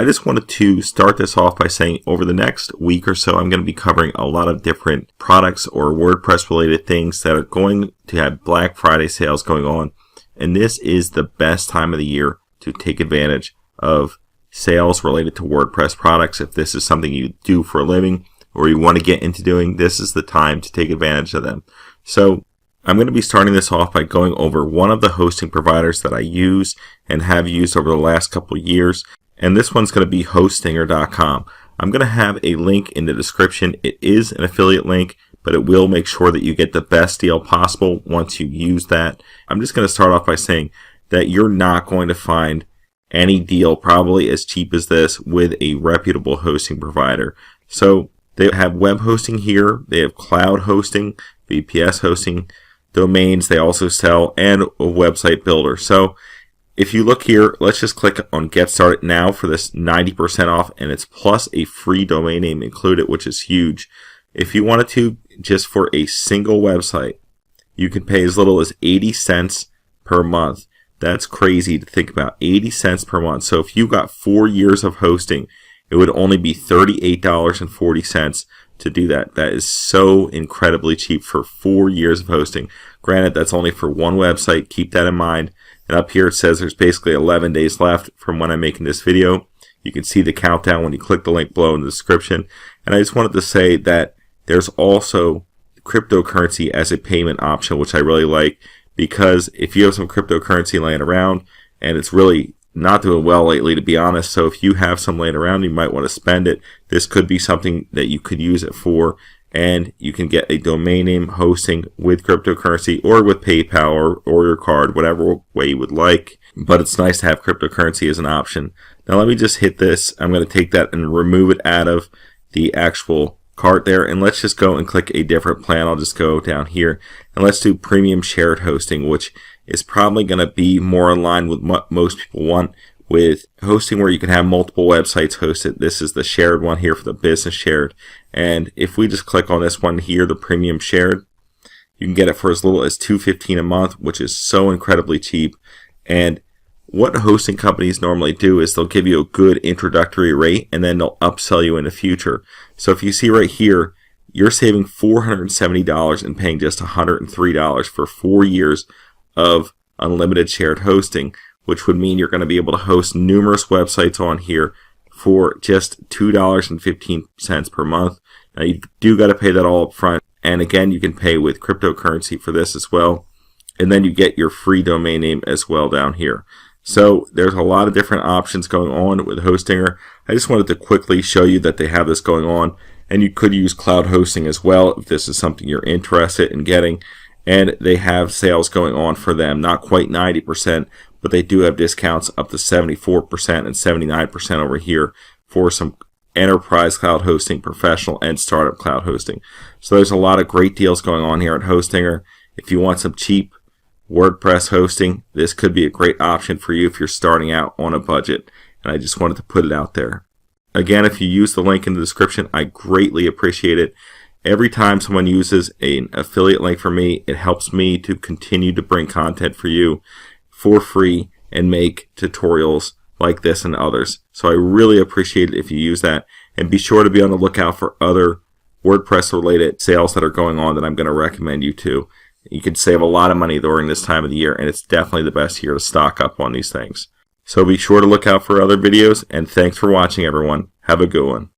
just wanted to start this off by saying over the next week or so, I'm going to be covering a lot of different products or WordPress related things that are going to have Black Friday sales going on. And this is the best time of the year to take advantage of sales related to WordPress products. If this is something you do for a living or you want to get into doing, this is the time to take advantage of them. So I'm going to be starting this off by going over one of the hosting providers that I use and have used over the last couple of years. And this one's going to be Hostinger.com. I'm going to have a link in the description. It is an affiliate link, but it will make sure that you get the best deal possible once you use that. I'm just going to start off by saying that you're not going to find any deal probably as cheap as this with a reputable hosting provider. So they have web hosting here. They have cloud hosting, VPS hosting, domains they also sell, and a website builder. So if you look here, let's just click on Get Started Now for this 90% off, and it's plus a free domain name included, which is huge. If you wanted to, just for a single website, you can pay as little as 80 cents per month. That's crazy to think about, 80 cents per month. So if you got 4 years of hosting, it would only be $38.40 to do that. That is so incredibly cheap for 4 years of hosting. Granted, that's only for one website. Keep that in mind. And up here it says there's basically 11 days left from when I'm making this video. You can see the countdown when you click the link below in the description. And I just wanted to say that there's also cryptocurrency as a payment option, which I really like, because if you have some cryptocurrency laying around, and it's really not doing well lately, to be honest, so if you have some laying around, you might want to spend it. This could be something that you could use it for, and you can get a domain name hosting with cryptocurrency or with PayPal or your card, whatever way you would like. But it's nice to have cryptocurrency as an option. Now let me just hit this. I'm going to take that and remove it out of the actual cart there, and let's just go and click a different plan. I'll just go down here and let's do premium shared hosting, which is probably going to be more in line with what most people want, with hosting where you can have multiple websites hosted. This is the shared one here for the business shared. And if we just click on this one here, the premium shared, you can get it for as little as $2.15 a month, which is so incredibly cheap. And what hosting companies normally do is they'll give you a good introductory rate and then they'll upsell you in the future. So if you see right here, you're saving $470 and paying just $103 for 4 years of unlimited shared hosting, which would mean you're going to be able to host numerous websites on here for just $2.15 per month. Now you do got to pay that all up front, and again you can pay with cryptocurrency for this as well, and then you get your free domain name as well down here. So there's a lot of different options going on with Hostinger. I just wanted to quickly show you that they have this going on, and you could use cloud hosting as well if this is something you're interested in getting. And they have sales going on for them, not quite 90%, but they do have discounts up to 74% and 79% over here for some enterprise cloud hosting, professional, and startup cloud hosting. So there's a lot of great deals going on here at Hostinger. If you want some cheap WordPress hosting, this could be a great option for you if you're starting out on a budget. And I just wanted to put it out there. Again, if you use the link in the description, I greatly appreciate it. Every time someone uses an affiliate link for me, it helps me to continue to bring content for you for free and make tutorials like this and others. So I really appreciate it if you use that. And be sure to be on the lookout for other WordPress related sales that are going on that I'm going to recommend you to. You can save a lot of money during this time of the year, and it's definitely the best year to stock up on these things. So be sure to look out for other videos, and thanks for watching, everyone. Have a good one.